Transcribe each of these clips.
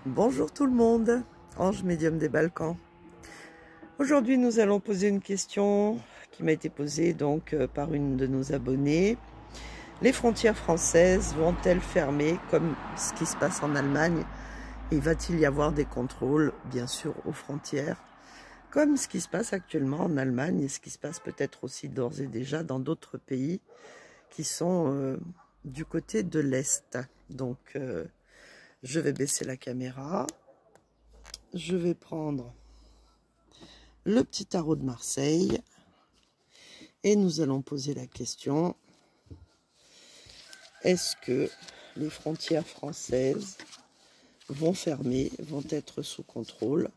Bonjour tout le monde, Ange médium des Balkans. Aujourd'hui nous allons poser une question qui m'a été posée par une de nos abonnées. Les frontières françaises vont-elles fermer comme ce qui se passe en Allemagne? Et va-t-il y avoir des contrôles bien sûr aux frontières comme ce qui se passe actuellement en Allemagne et ce qui se passe peut-être aussi d'ores et déjà dans d'autres pays qui sont du côté de l'Est. Donc je vais baisser la caméra. Je vais prendre le petit tarot de Marseille et nous allons poser la question: est-ce que les frontières françaises vont fermer, vont être sous contrôle,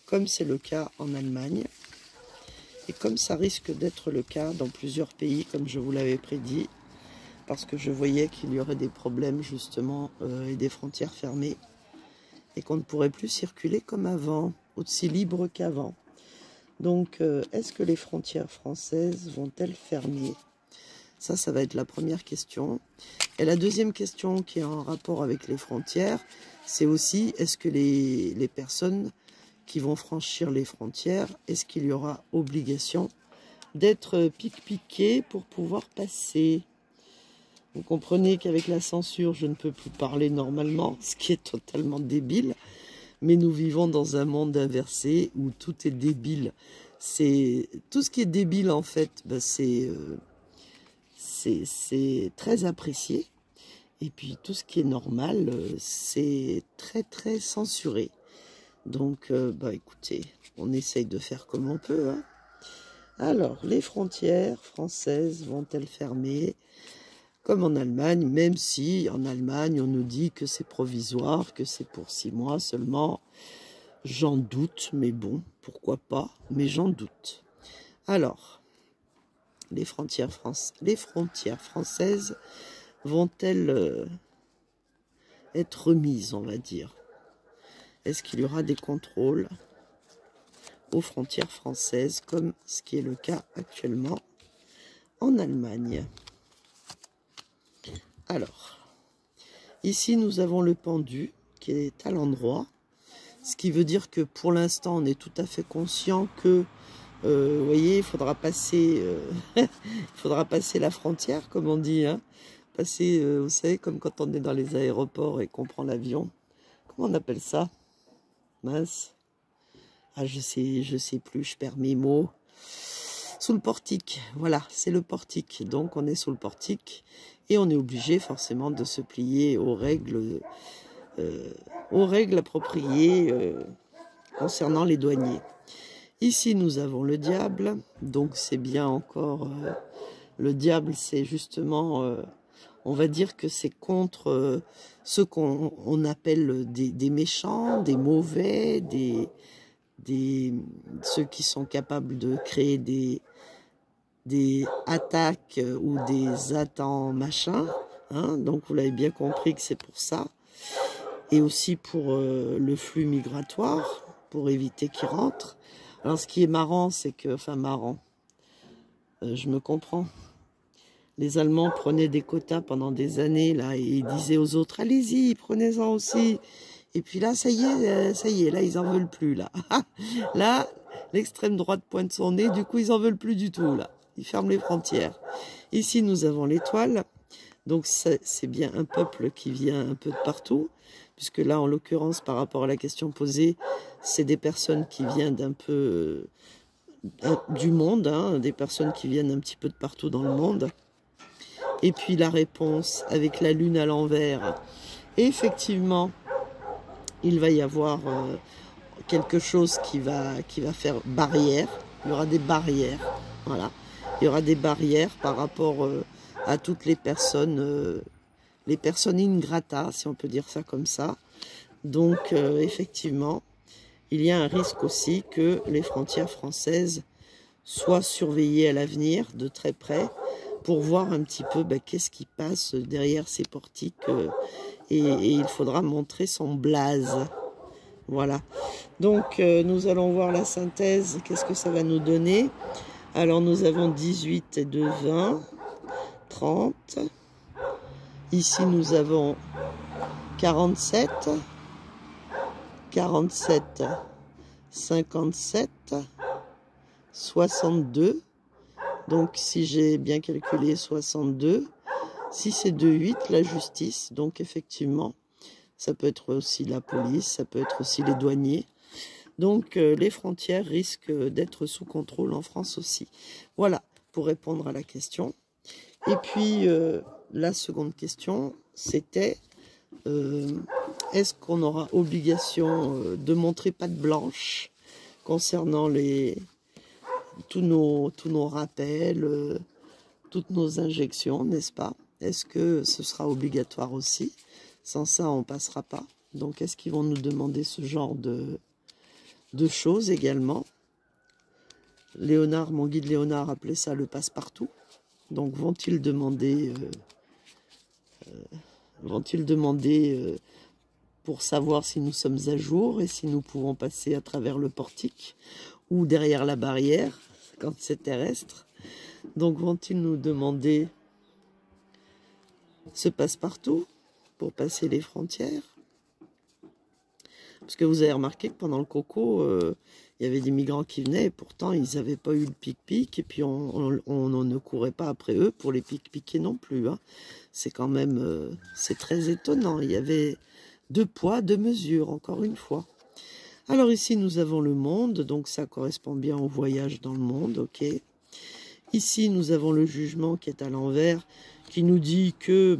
comme c'est le cas en Allemagne et comme ça risque d'être le cas dans plusieurs pays, comme je vous l'avais prédit, parce que je voyais qu'il y aurait des problèmes justement et des frontières fermées et qu'on ne pourrait plus circuler comme avant, aussi libre qu'avant. Donc, est-ce que les frontières françaises vont-elles fermer? Ça va être la première question. Et la deuxième question qui est en rapport avec les frontières, c'est aussi, est-ce que les personnes qui vont franchir les frontières, est-ce qu'il y aura obligation d'être pique-piqué pour pouvoir passer? Vous comprenez qu'avec la censure, je ne peux plus parler normalement, ce qui est totalement débile. Mais nous vivons dans un monde inversé où tout est débile. Tout ce qui est débile, en fait, c'est très apprécié. Et puis tout ce qui est normal, c'est très très censuré. Donc, écoutez, on essaye de faire comme on peut, hein. Alors, les frontières françaises vont-elles fermer comme en Allemagne, même si en Allemagne on nous dit que c'est provisoire, que c'est pour 6 mois seulement? J'en doute, mais bon, pourquoi pas, mais j'en doute. Alors, les frontières françaises vont-elles être remises, on va dire? Est-ce qu'il y aura des contrôles aux frontières françaises, comme ce qui est le cas actuellement en Allemagne? Alors, ici nous avons le pendu qui est à l'endroit, ce qui veut dire que pour l'instant on est tout à fait conscient que, vous voyez, il faudra passer, il faudra passer la frontière, comme on dit, hein. Passer, vous savez, comme quand on est dans les aéroports et qu'on prend l'avion. Comment on appelle ça? Mince. Ah, je sais plus, je perds mes mots. Sous le portique, voilà, c'est le portique. Donc on est sous le portique et on est obligé forcément de se plier aux règles appropriées concernant les douaniers. Ici nous avons le diable, donc c'est bien encore le diable, c'est justement, on va dire que c'est contre ceux qu'on appelle des méchants, des mauvais, ceux qui sont capables de créer des attaques ou des attentes machin, hein. Donc vous l'avez bien compris que c'est pour ça, et aussi pour le flux migratoire, pour éviter qu'il rentre. Alors ce qui est marrant, c'est que, enfin marrant, je me comprends, les Allemands prenaient des quotas pendant des années là et ils disaient aux autres allez-y, prenez-en aussi. Et puis là, ça y est, là, ils en veulent plus, là. Là, l'extrême droite pointe son nez, du coup, ils en veulent plus du tout, là. Ils ferment les frontières. Ici, nous avons l'étoile. Donc, c'est bien un peuple qui vient un peu de partout, puisque là, en l'occurrence, par rapport à la question posée, c'est des personnes qui viennent d'un peu du monde, hein, des personnes qui viennent un petit peu de partout dans le monde. Et puis, la réponse avec la lune à l'envers. Et effectivement, il va y avoir quelque chose qui va faire barrière. Il y aura des barrières, voilà. Il y aura des barrières par rapport à toutes les personnes in grata, si on peut dire ça comme ça. Donc, effectivement, il y a un risque aussi que les frontières françaises soient surveillées à l'avenir de très près pour voir un petit peu qu'est-ce qui passe derrière ces portiques. Et il faudra montrer son blaze. Voilà. Donc, nous allons voir la synthèse. Qu'est-ce que ça va nous donner? Alors, nous avons 18 et 2, 20, 30. Ici, nous avons 47. 47, 57, 62. Donc, si j'ai bien calculé, 62. Si c'est 2-8, la justice. Donc, effectivement, ça peut être aussi la police, ça peut être aussi les douaniers. Donc, les frontières risquent d'être sous contrôle en France aussi. Voilà, pour répondre à la question. Et puis, la seconde question, c'était, est-ce qu'on aura obligation de montrer patte blanche concernant tous nos rappels, toutes nos injections, n'est-ce pas? Est-ce que ce sera obligatoire aussi? Sans ça, on ne passera pas. Donc, est-ce qu'ils vont nous demander ce genre de choses également? Léonard, mon guide Léonard appelait ça le passe-partout. Donc, vont-ils demander pour savoir si nous sommes à jour et si nous pouvons passer à travers le portique ou derrière la barrière quand c'est terrestre? Donc, vont-ils nous demander ce passe-partout pour passer les frontières? Parce que vous avez remarqué que pendant le coco, il y avait des migrants qui venaient et pourtant ils n'avaient pas eu le pic-pic et puis on ne courait pas après eux pour les pic-piquer non plus. Hein. C'est quand même, c'est très étonnant. Il y avait 2 poids, 2 mesures, encore une fois. Alors ici nous avons le monde, donc ça correspond bien au voyage dans le monde, ok. Ici nous avons le jugement qui est à l'envers, qui nous dit que,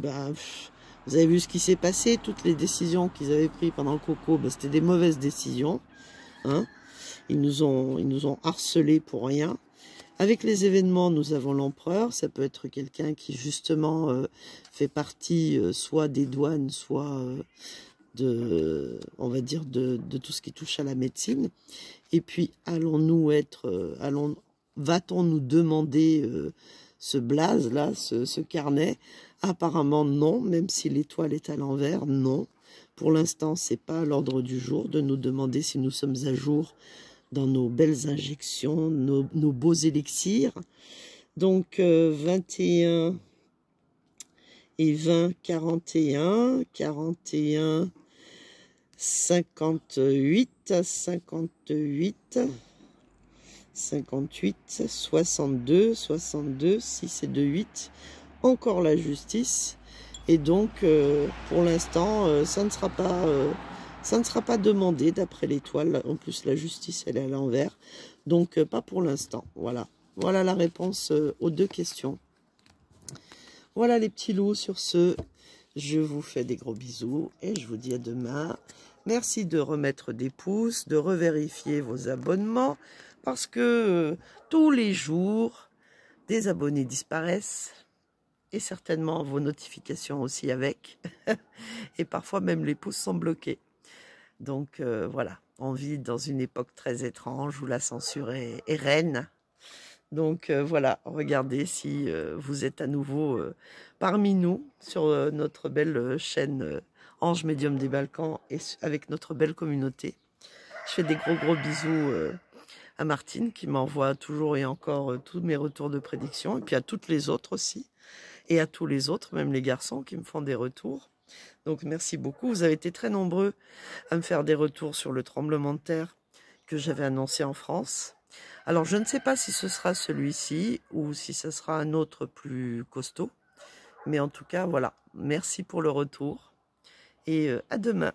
vous avez vu ce qui s'est passé, toutes les décisions qu'ils avaient prises pendant le coco, c'était des mauvaises décisions. Hein. Ils nous ont harcelés pour rien. Avec les événements, nous avons l'empereur. Ça peut être quelqu'un qui justement fait partie soit des douanes, soit on va dire de tout ce qui touche à la médecine. Et puis va-t-on nous demander ce blaze là, ce carnet? Apparemment non, même si l'étoile est à l'envers, non. Pour l'instant, c'est pas à l'ordre du jour de nous demander si nous sommes à jour dans nos belles injections, nos beaux élixirs. Donc 21 et 20, 41, 41, 58, 58, 58, 62, 62, 6 et 2, 8. Encore la justice. Et donc, pour l'instant, ça ne sera pas demandé d'après l'étoile. En plus, la justice, elle est à l'envers. Donc, pas pour l'instant. Voilà. Voilà la réponse aux 2 questions. Voilà les petits loups. Sur ce, je vous fais des gros bisous et je vous dis à demain. Merci de remettre des pouces, de revérifier vos abonnements parce que tous les jours, des abonnés disparaissent. Et certainement vos notifications aussi avec. Et parfois même les pouces sont bloqués. Donc voilà, on vit dans une époque très étrange où la censure est reine. Donc voilà, regardez si vous êtes à nouveau parmi nous sur notre belle chaîne Ange Médium des Balkans et avec notre belle communauté. Je fais des gros bisous à Martine qui m'envoie toujours et encore tous mes retours de prédiction et puis à toutes les autres aussi. Et à tous les autres, même les garçons qui me font des retours. Donc merci beaucoup. Vous avez été très nombreux à me faire des retours sur le tremblement de terre que j'avais annoncé en France. Alors je ne sais pas si ce sera celui-ci ou si ce sera un autre plus costaud. Mais en tout cas, voilà. Merci pour le retour et à demain.